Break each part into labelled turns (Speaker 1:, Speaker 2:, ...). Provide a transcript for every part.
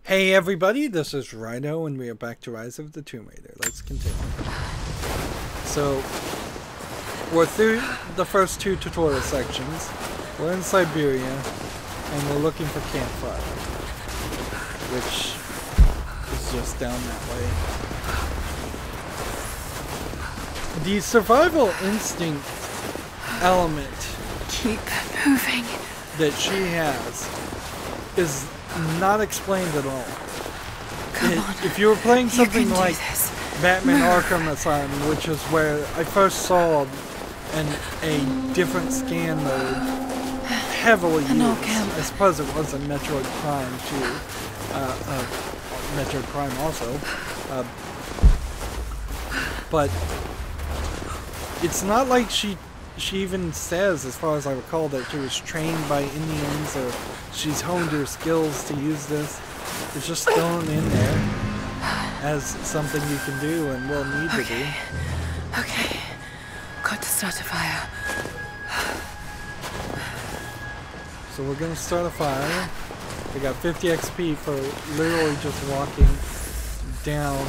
Speaker 1: Hey everybody, this is Rydo and we are back to Rise of the Tomb Raider. Let's continue. So, we're through the first two tutorial sections. We're in Siberia and we're looking for campfire, which is just down that way. The survival instinct element
Speaker 2: keep moving
Speaker 1: that she has is not explained at all. If you were playing something like Batman Arkham Asylum, which is where I first saw a different scan mode heavily used. I suppose it was in Metroid Prime too. Metroid Prime also. But it's not like she even says, as far as I recall, that she was trained by Indians or she's honed her skills to use this. It's just thrown in there as something you can do and will need to do.
Speaker 2: Okay. Got to start a fire.
Speaker 1: So we're going to start a fire. We got 50 XP for literally just walking down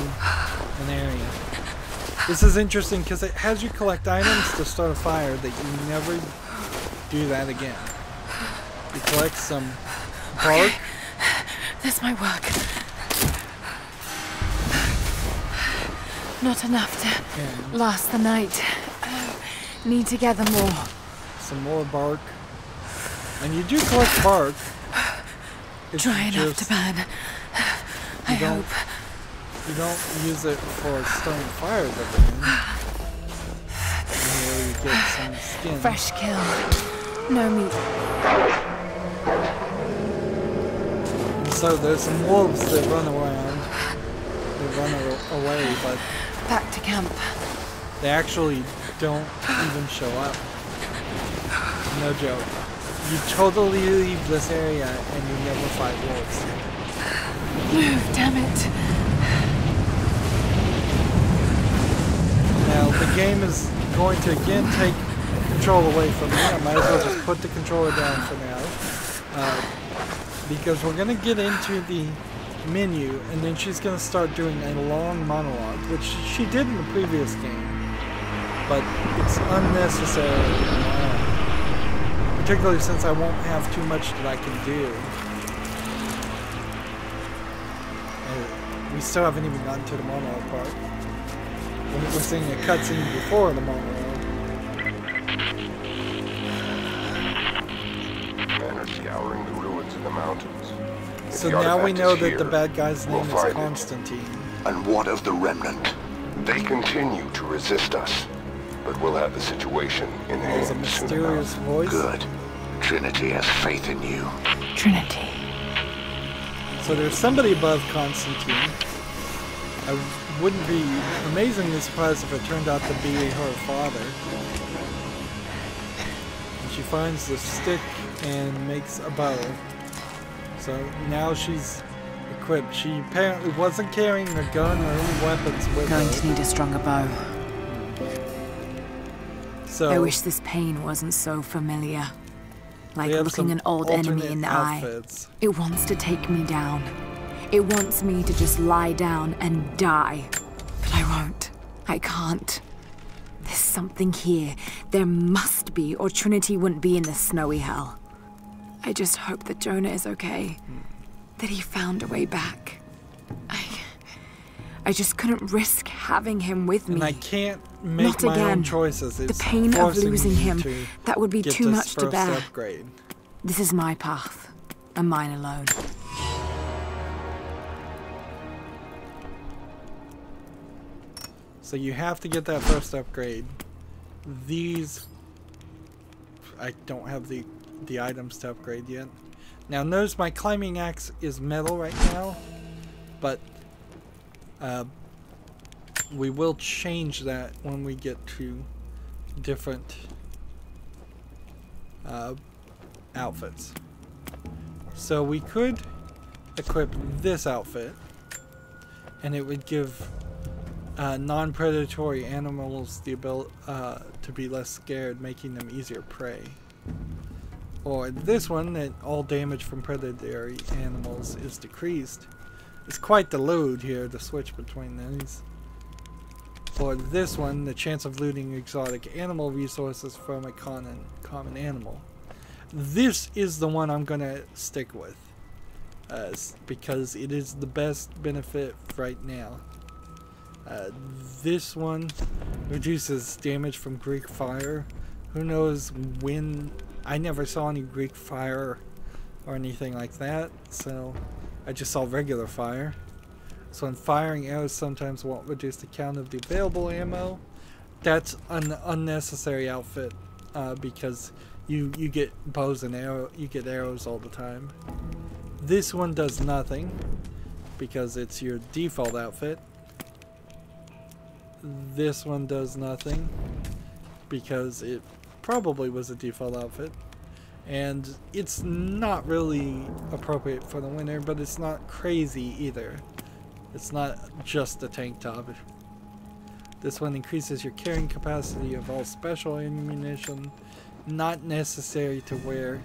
Speaker 1: an area. This is interesting because it has you collect items to start a fire that you never do that again. You collect some bark.
Speaker 2: Okay. This might work. Not enough to last the night. Need to gather more.
Speaker 1: Some more bark. And you do collect bark. It's
Speaker 2: dry enough to burn. I hope.
Speaker 1: You don't use it for starting fires over again. Here you get some skin.
Speaker 2: Fresh kill. No meat.
Speaker 1: And so there's some wolves that run around. They run away, but
Speaker 2: back to camp.
Speaker 1: They actually don't even show up. No joke. You totally leave this area and you never fight wolves.
Speaker 2: Move, damn it.
Speaker 1: Now, the game is going to again take control away from me. I might as well just put the controller down for now. Because we're going to get into the menu, and then she's going to start doing a long monologue, which she did in the previous game. But it's unnecessary, particularly since I won't have too much that I can do. We still haven't even gotten to the monologue part. We're seeing a cutscene before the monologue.
Speaker 3: Men are scouring the ruins in the mountains.
Speaker 1: So now we know that the bad guy's name is Constantine.
Speaker 3: And what of the remnant? They continue to resist us, but we'll have the situation in hand.
Speaker 1: There's a mysterious voice.
Speaker 3: Good. Trinity has faith in you.
Speaker 2: Trinity.
Speaker 1: So there's somebody above Constantine. I wouldn't be amazingly surprised if it turned out to be her father. And she finds the stick and makes a bow. So now she's equipped. She apparently wasn't carrying a gun or any weapons with her.
Speaker 2: Going to need a stronger bow.
Speaker 1: So
Speaker 2: I wish this pain wasn't so familiar. Like looking an old enemy in the
Speaker 1: outfits.
Speaker 2: eye. It wants to take me down. It wants me to just lie down and die. But I won't. I can't. There's something here. There must be, or Trinity wouldn't be in this snowy hell. I just hope that Jonah is okay. That he found a way back. I just couldn't risk having him with me.
Speaker 1: And I can't make my own choices. It's
Speaker 2: the pain of losing him, that would be too much to bear.
Speaker 1: Upgrade.
Speaker 2: This is my path, and mine alone.
Speaker 1: So you have to get that first upgrade. These, I don't have the items to upgrade yet. Now notice my climbing axe is metal right now, but we will change that when we get to different outfits. So we could equip this outfit, and it would give non-predatory animals the ability to be less scared, making them easier prey. Or this one, that all damage from predatory animals is decreased, It's quite the load here to switch between these. For this one, the chance of looting exotic animal resources from a common animal. This is the one I'm gonna stick with, because it is the best benefit right now. This one reduces damage from Greek fire. Who knows when? I never saw any Greek fire or anything like that, so I just saw regular fire. So when firing arrows sometimes won't reduce the count of the available ammo. That's an unnecessary outfit, because you get bows and you get arrows all the time. This one does nothing because it's your default outfit. This one does nothing because it probably was a default outfit. And it's not really appropriate for the winter, but it's not crazy either. It's not just a tank top. This one increases your carrying capacity of all special ammunition. Not necessary to wear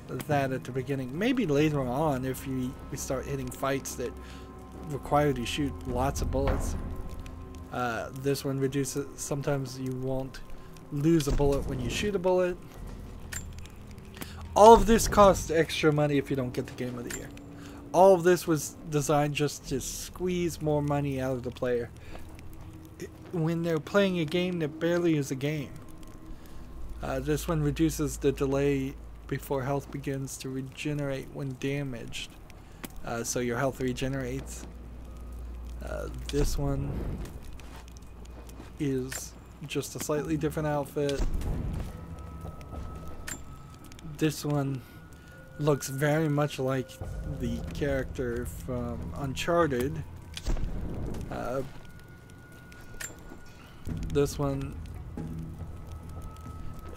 Speaker 1: that at the beginning. Maybe later on if we start hitting fights that require you to shoot lots of bullets. This one reduces, sometimes you won't lose a bullet when you shoot a bullet. All of this costs extra money if you don't get the Game of the Year. All of this was designed just to squeeze more money out of the player when they're playing a game that barely is a game. This one reduces the delay before health begins to regenerate when damaged. So your health regenerates. This one is just a slightly different outfit. This one looks very much like the character from Uncharted. This one,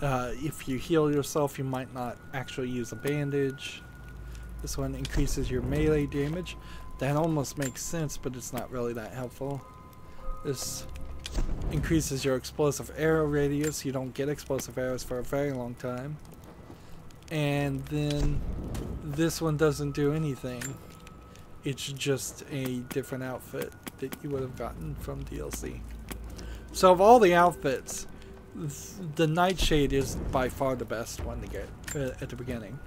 Speaker 1: if you heal yourself, you might not actually use a bandage. This one increases your melee damage. That almost makes sense, but it's not really that helpful. This increases your explosive arrow radius. You don't get explosive arrows for a very long time. And then this one doesn't do anything. It's just a different outfit that you would have gotten from DLC. So of all the outfits, the Nightshade is by far the best one to get at the beginning.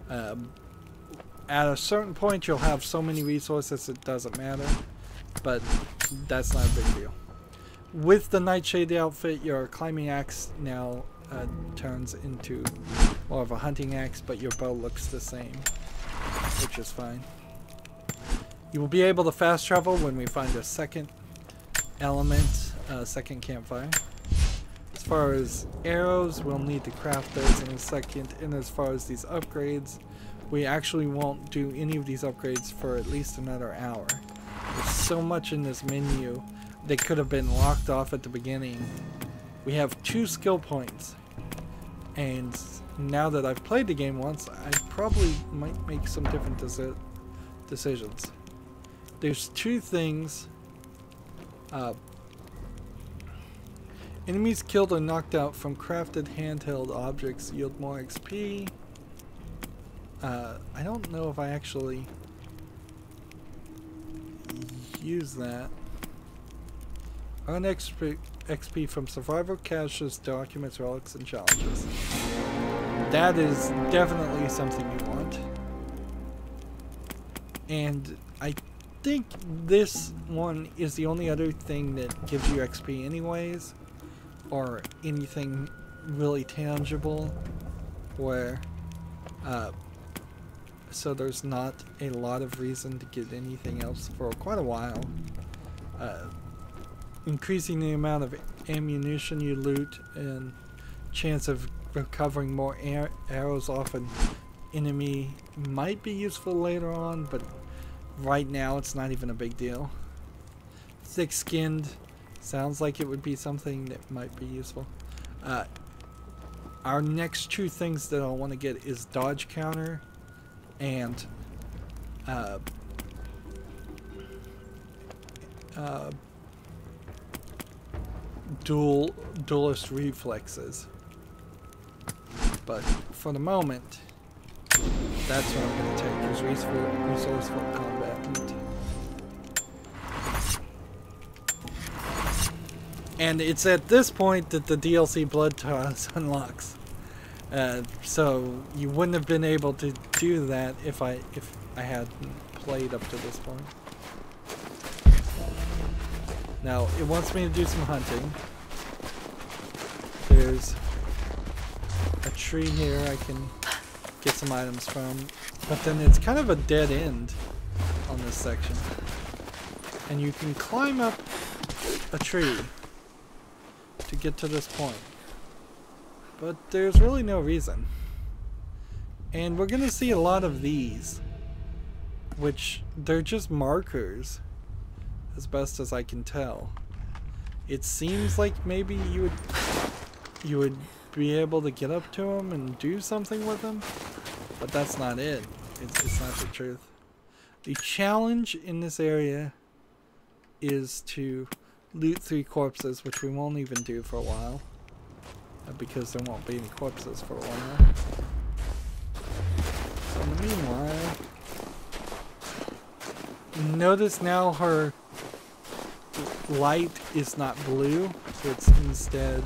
Speaker 1: At a certain point you'll have so many resources it doesn't matter, but that's not a big deal. With the Nightshade outfit, your climbing axe now turns into more of a hunting axe, but your bow looks the same, which is fine. You will be able to fast travel when we find a second element, second campfire. As far as arrows, we'll need to craft those in a second, and as far as these upgrades, we actually won't do any of these upgrades for at least another hour. There's so much in this menu that could have been locked off at the beginning. We have 2 skill points, and now that I've played the game once, I probably might make some different decisions. There's 2 things. Enemies killed or knocked out from crafted handheld objects yield more XP. I don't know if I actually use that. Earn XP from survivor caches, documents, relics, and challenges. That is definitely something you want. And I think this one is the only other thing that gives you XP anyways, or anything really tangible, where so there's not a lot of reason to get anything else for quite a while. Increasing the amount of ammunition you loot and chance of recovering more arrows off an enemy might be useful later on, but right now it's not even a big deal. Thick-skinned sounds like it would be something that might be useful. Our next 2 things that I'll want to get is dodge counter and duelist reflexes. But for the moment, that's what I'm going to take, is resourceful combat. And it's at this point that the DLC Blood Toss unlocks. So you wouldn't have been able to do that if I hadn't played up to this point. Now, it wants me to do some hunting. There's a tree here I can get some items from. But then it's kind of a dead end on this section. And you can climb up a tree to get to this point. But there's really no reason. And we're gonna see a lot of these, which they're just markers, as best as I can tell. It seems like maybe you would be able to get up to them and do something with them, but that's not it. It's not the truth. The challenge in this area is to loot 3 corpses, which we won't even do for a while, because there won't be any corpses for a while. So in the meanwhile, notice now her light is not blue, it's instead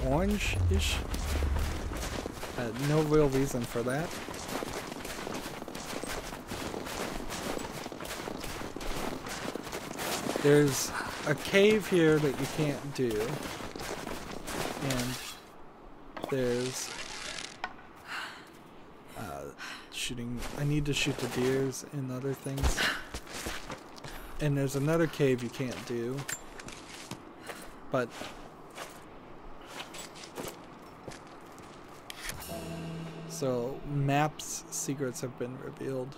Speaker 1: orange-ish. No real reason for that. There's a cave here that you can't do, and there's shooting. I need to shoot the deers and other things, and there's another cave you can't do, but so maps secrets have been revealed,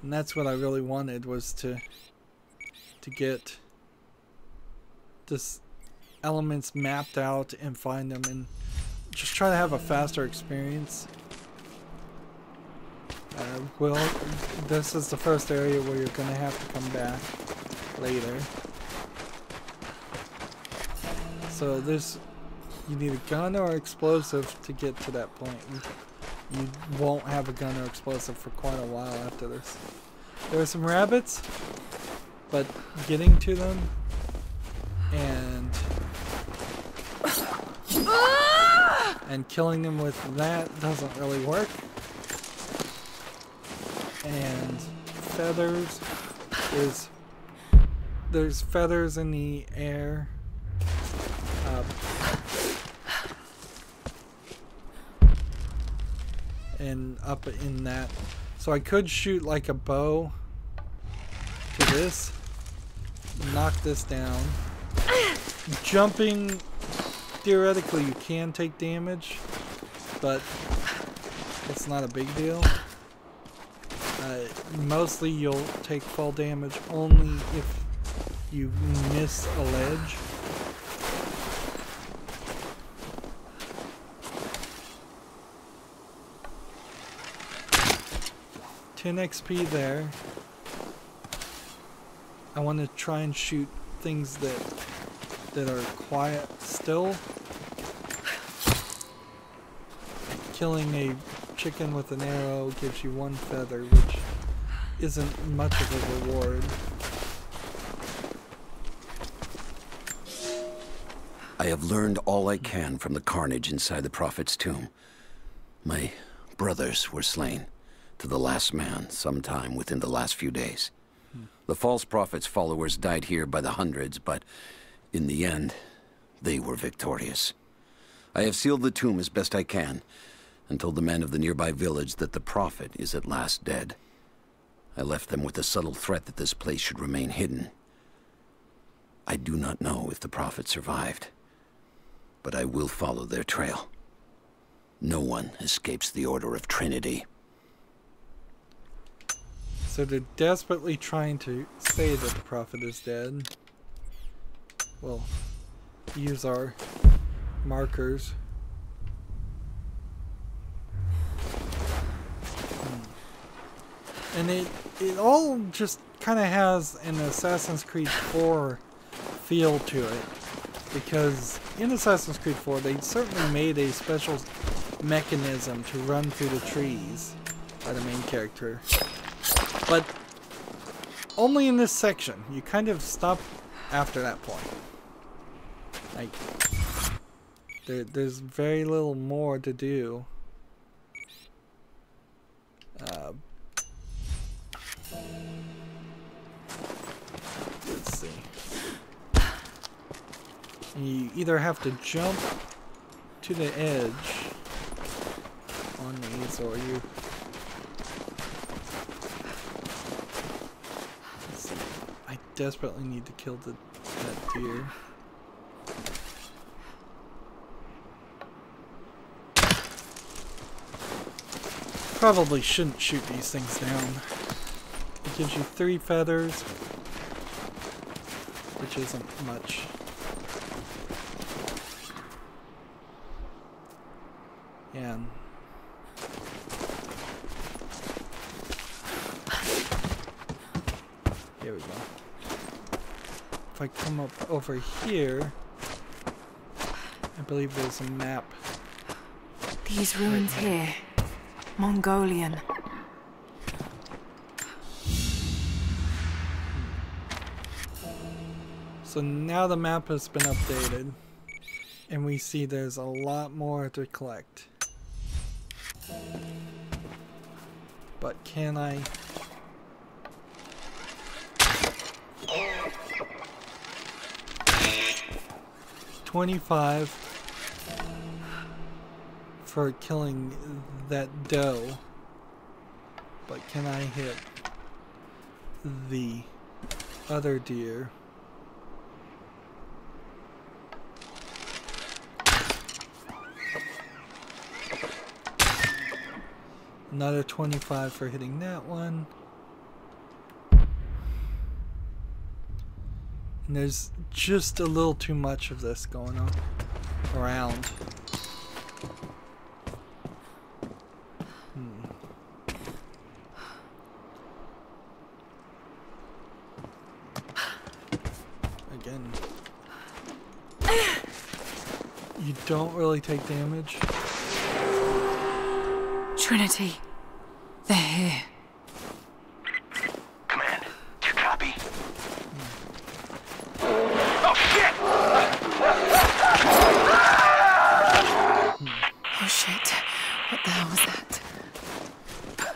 Speaker 1: and that's what I really wanted, was to get this elements mapped out and find them and just try to have a faster experience. Well, this is the first area where you're gonna have to come back later. So you need a gun or explosive to get to that point. You won't have a gun or explosive for quite a while after this. There are some rabbits, but getting to them and killing them with that doesn't really work. And feathers, there's feathers in the air. And up in that. So I could shoot like a bow to this, knock this down. Jumping, theoretically you can take damage, but it's not a big deal. Mostly you'll take fall damage only if you miss a ledge. $10 XP there. I want to try and shoot things that are quiet still. Killing a chicken with an arrow gives you 1 feather, which isn't much of a reward.
Speaker 4: I have learned all I can from the carnage inside the Prophet's tomb. My brothers were slain, to the last man, sometime within the last few days. The false prophet's followers died here by the hundreds, but in the end, they were victorious. I have sealed the tomb as best I can, and told the men of the nearby village that the prophet is at last dead. I left them with the subtle threat that this place should remain hidden. I do not know if the prophet survived, but I will follow their trail. No one escapes the order of Trinity.
Speaker 1: So they're desperately trying to say that the prophet is dead. We'll use our markers. And it all just kind of has an Assassin's Creed 4 feel to it. Because in Assassin's Creed 4 they certainly made a special mechanism to run through the trees by the main character. But only in this section. You kind of stop after that point. Like, there's very little more to do. Let's see. You either have to jump to the edge on these, or you... Let's see. I desperately need to kill that deer. Probably shouldn't shoot these things down. It gives you 3 feathers, which isn't much. Yeah. Here we go. If I come up over here, I believe there's a map.
Speaker 2: These ruins here. Mongolian.
Speaker 1: So now the map has been updated, and we see there's a lot more to collect. But can I... $25 for killing that doe, but can I hit the other deer? Another 25 for hitting that one. And there's just a little too much of this going on around. Again, you don't really take damage.
Speaker 2: Trinity, they're here.
Speaker 3: Command, do you copy? Oh, shit!
Speaker 2: Oh shit, what the hell was that?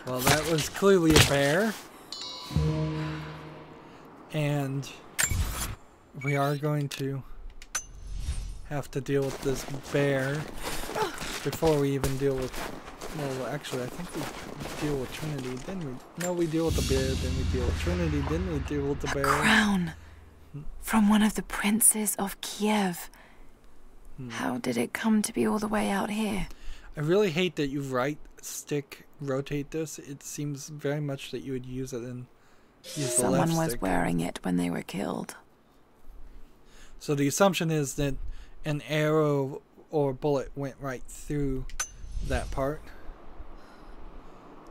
Speaker 1: Well, that was clearly a bear. And we are going to have to deal with this bear before we even deal with... Well, actually, I think we deal with Trinity, didn't we? No, we deal with the bear, then we deal with Trinity, didn't we deal with the bear?
Speaker 2: A crown from one of the princes of Kiev. How did it come to be all the way out here?
Speaker 1: I really hate that you right stick rotate this. It seems very much that you would use it and use the left
Speaker 2: Someone was
Speaker 1: stick.
Speaker 2: wearing it when they were killed.
Speaker 1: So the assumption is that an arrow or bullet went right through that part.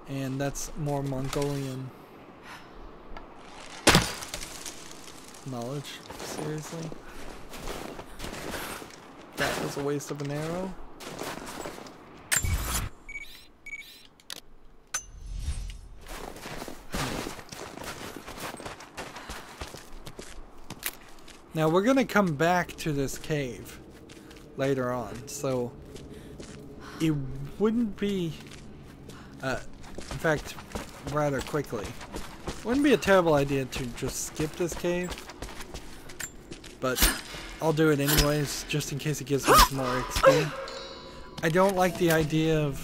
Speaker 1: And that's more Mongolian knowledge. Seriously? That was a waste of an arrow. Now we're gonna come back to this cave later on, so it wouldn't be, in fact, rather quickly, it wouldn't be a terrible idea to just skip this cave, but I'll do it anyways, just in case it gives me some more XP. I don't like the idea of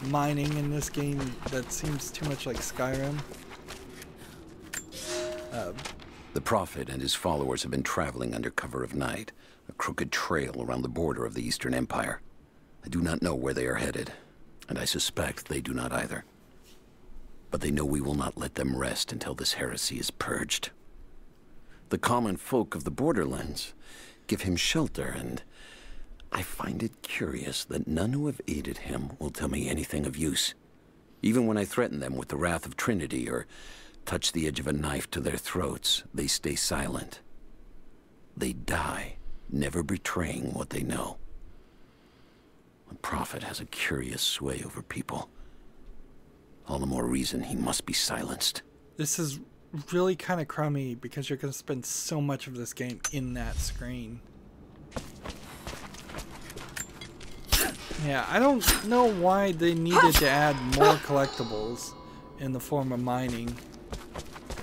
Speaker 1: mining in this game. That seems too much like Skyrim.
Speaker 4: The Prophet and his followers have been traveling under cover of night, a crooked trail around the border of the Eastern Empire. I do not know where they are headed, and I suspect they do not either. But they know we will not let them rest until this heresy is purged. The common folk of the borderlands give him shelter, and I find it curious that none who have aided him will tell me anything of use. Even when I threaten them with the wrath of Trinity or touch the edge of a knife to their throats, they stay silent. They die, never betraying what they know. The Prophet has a curious sway over people. All the more reason he must be silenced.
Speaker 1: This is really kind of crummy because you're going to spend so much of this game in that screen. Yeah, I don't know why they needed to add more collectibles in the form of mining.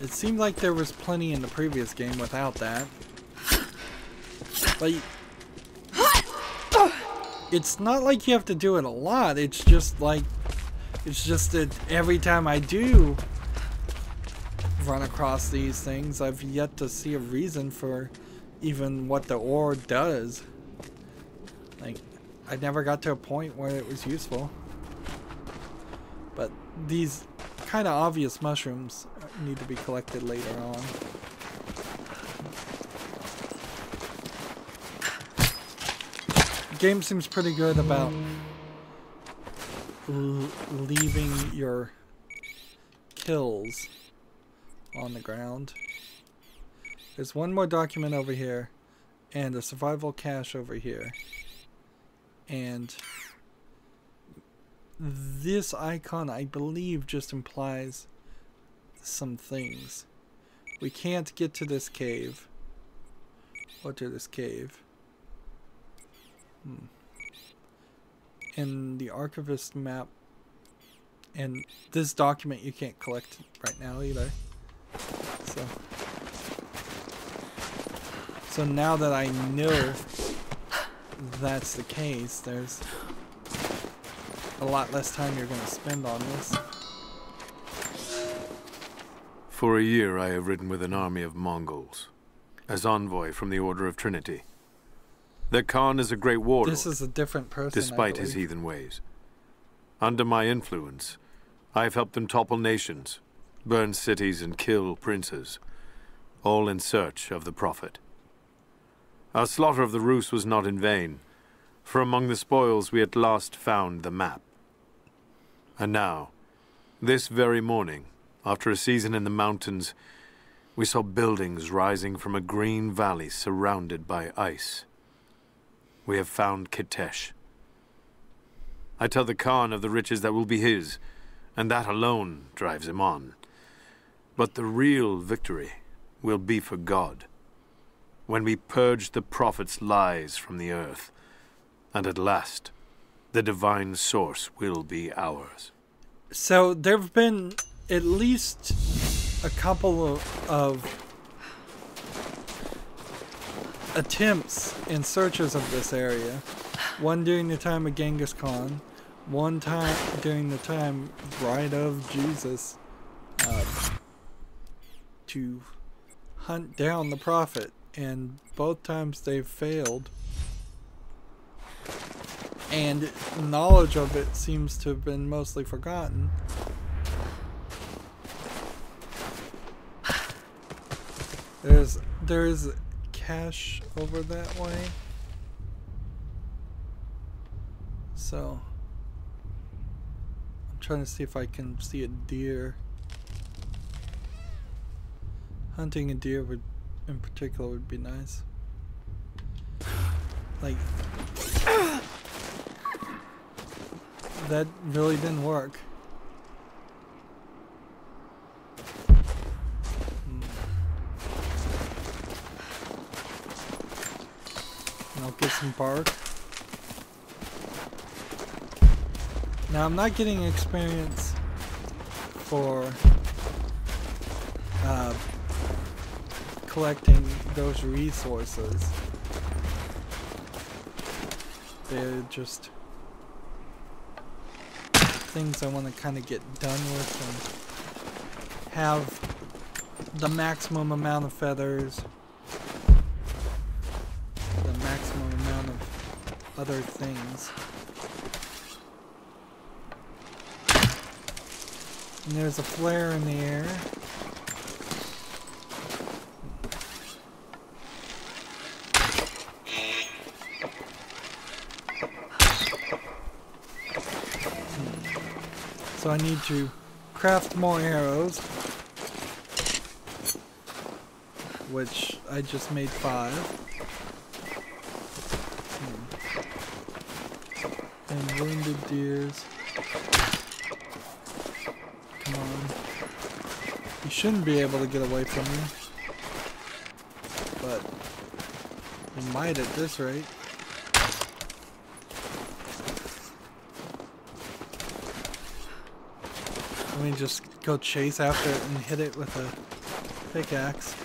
Speaker 1: It seemed like there was plenty in the previous game without that. But it's not like you have to do it a lot. It's just that every time I do run across these things, I've yet to see a reason for even what the ore does. Like, I never got to a point where it was useful. But these kind of obvious mushrooms need to be collected later on. The game seems pretty good about leaving your kills on the ground. There's one more document over here and a survival cache over here. And this icon, I believe, just implies some things. We can't get to this cave. Or to this cave. And the archivist map and this document you can't collect right now either. So now that I know that's the case, there's a lot less time you're going to spend on this.
Speaker 5: For a year I have ridden with an army of Mongols, as envoy from the Order of Trinity. The Khan is a great warlord.
Speaker 1: This is a different person,
Speaker 5: despite his heathen ways. Under my influence, I have helped them topple nations, burn cities and kill princes, all in search of the Prophet. Our slaughter of the Rus was not in vain, for among the spoils we at last found the map. And now, this very morning, after a season in the mountains, we saw buildings rising from a green valley surrounded by ice. We have found Kitezh. I tell the Khan of the riches that will be his, and that alone drives him on. But the real victory will be for God, when we purge the Prophet's lies from the earth, and at last, the divine source will be ours.
Speaker 1: So there have been at least a couple of attempts and searches of this area. One during the time of Genghis Khan, one time during the time of Jesus, to hunt down the Prophet, and both times they've failed. And knowledge of it seems to have been mostly forgotten. There's cache over that way. So I'm trying to see if I can see a deer. Hunting a deer in particular would be nice. Like, that really didn't work. I'll get some bark. Now I'm not getting experience for collecting those resources. They're just things I want to kind of get done with and have the maximum amount of feathers, the maximum amount of other things. And there's a flare in the air. So I need to craft more arrows, which I just made 5. And wounded deers. Come on. You shouldn't be able to get away from you. But you might at this rate. Let me just go chase after it and hit it with a pickaxe.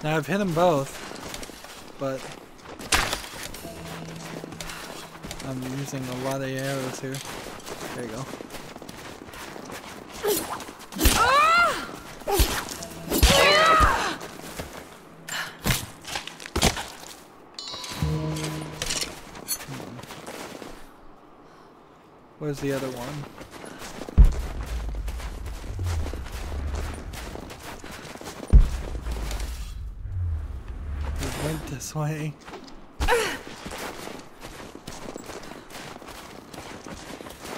Speaker 1: Now I've hit them both, but I'm using a lot of arrows here. There you go. Where's the other one? It went this way.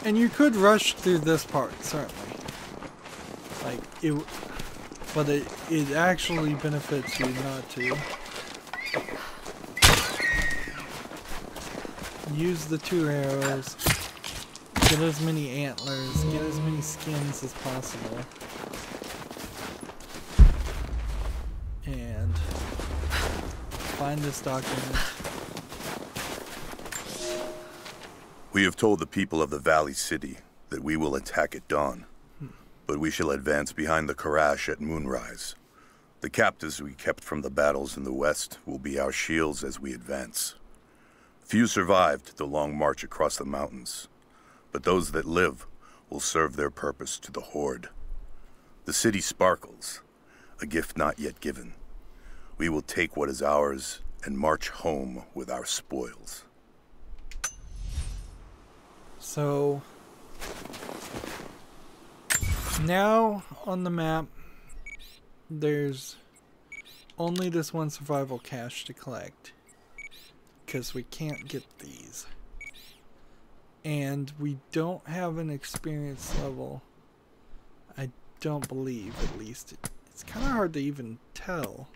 Speaker 1: And you could rush through this part, certainly. Like, but it actually benefits you not to. Use the 2 arrows. Get as many antlers, get as many skins as possible. And find this document.
Speaker 6: We have told the people of the Valley City that we will attack at dawn, but we shall advance behind the Karash at moonrise. The captives we kept from the battles in the west will be our shields as we advance. Few survived the long march across the mountains, but those that live will serve their purpose to the Horde. The city sparkles, a gift not yet given. We will take what is ours and march home with our spoils.
Speaker 1: So now on the map there's only this one survival cache to collect because we can't get these, and we don't have an experience level, I don't believe, at least. It's kind of hard to even tell.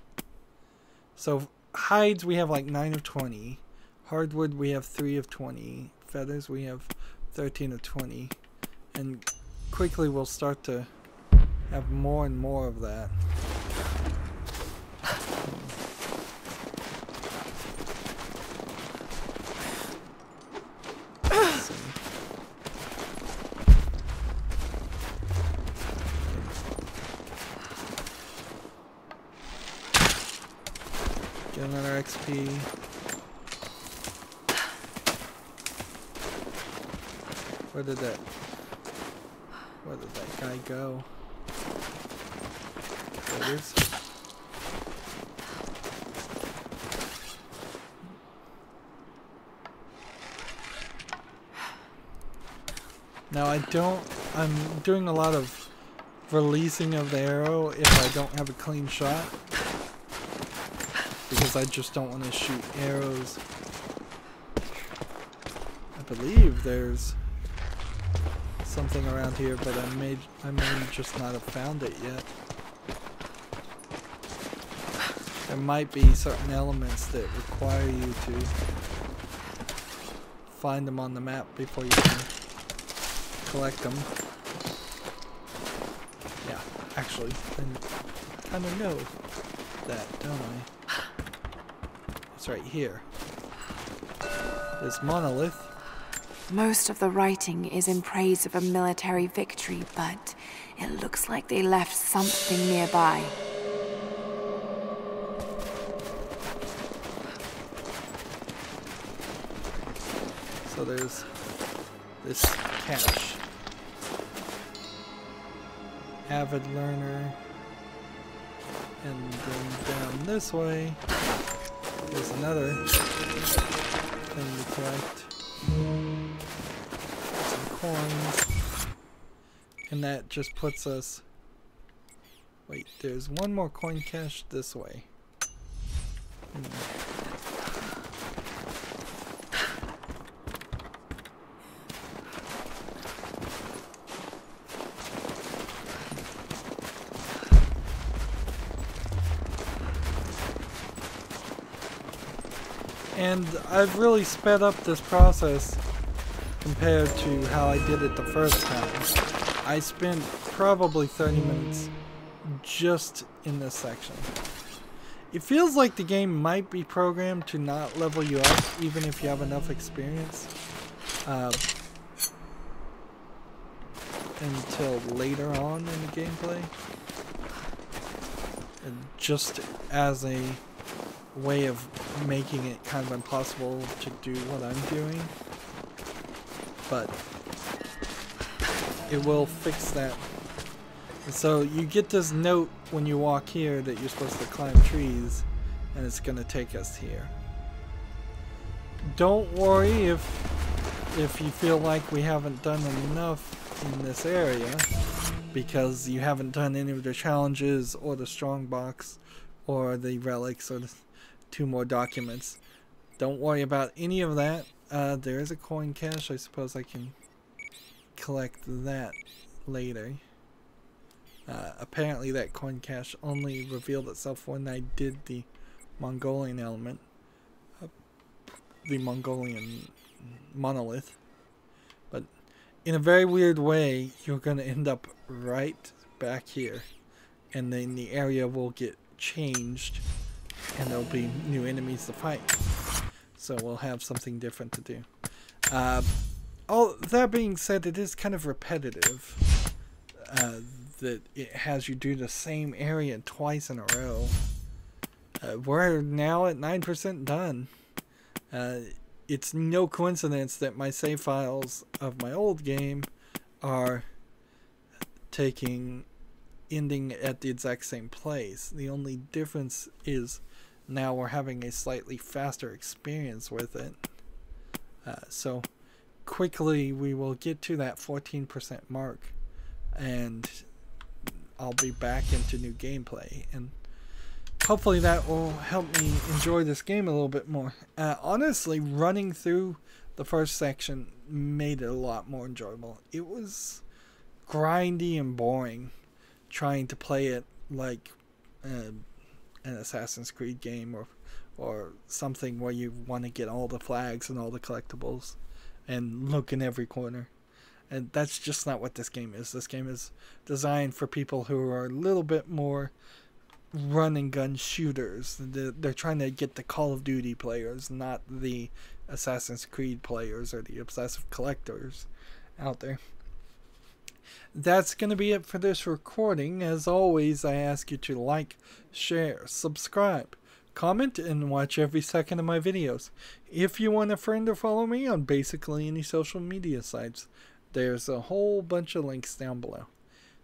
Speaker 1: So hides we have like 9 of 20, hardwood we have 3 of 20, feathers we have 13 of 20, and quickly we'll start to have more and more of that. Get another XP. Where did that guy go? There it is. Now I'm doing a lot of releasing of the arrow if I don't have a clean shot, because I just don't want to shoot arrows. I believe there's something around here, but I may just not have found it yet. There might be certain elements that require you to find them on the map before you can collect them. Yeah, actually, I kind of know that, don't I? It's right here. This monolith.
Speaker 2: Most of the writing is in praise of a military victory, but it looks like they left something nearby.
Speaker 1: So there's this cache. Avid learner. And then down this way, there's another thing to collect. Some coins. And that just puts us... Wait, there's one more coin cache this way. And I've really sped up this process compared to how I did it the first time. I spent probably 30 minutes just in this section. It feels like the game might be programmed to not level you up even if you have enough experience until later on in the gameplay. And just as a way of making it kind of impossible to do what I'm doing. But it will fix that. And so you get this note when you walk here that you're supposed to climb trees, and it's going to take us here. Don't worry if you feel like we haven't done enough in this area, because you haven't done any of the challenges or the strongbox or the relics or the 2 more documents. Don't worry about any of that. There is a coin cache. I suppose I can collect that later. Apparently that coin cache only revealed itself when I did the Mongolian element. The Mongolian monolith. But in a very weird way, you're going to end up right back here. And then the area will get changed. And there'll be new enemies to fight. So we'll have something different to do. All that being said, it is kind of repetitive. That it has you do the same area twice in a row. We're now at 9% done. It's no coincidence that my save files of my old game are ending at the exact same place. The only difference is now we're having a slightly faster experience with it. So quickly we will get to that 14% mark, and I'll be back into new gameplay, and hopefully that will help me enjoy this game a little bit more. Honestly, running through the first section made it a lot more enjoyable. It was grindy and boring trying to play it like an Assassin's Creed game or something where you want to get all the flags and all the collectibles and look in every corner. And that's just not what this game is. This game is designed for people who are a little bit more run and gun shooters. They're trying to get the Call of Duty players, not the Assassin's Creed players or the obsessive collectors out there. That's going to be it for this recording. As always, I ask you to like, share, subscribe, comment, and watch every second of my videos. If you want a friend or follow me on basically any social media sites, there's a whole bunch of links down below.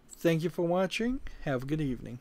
Speaker 1: Thank you for watching. Have a good evening.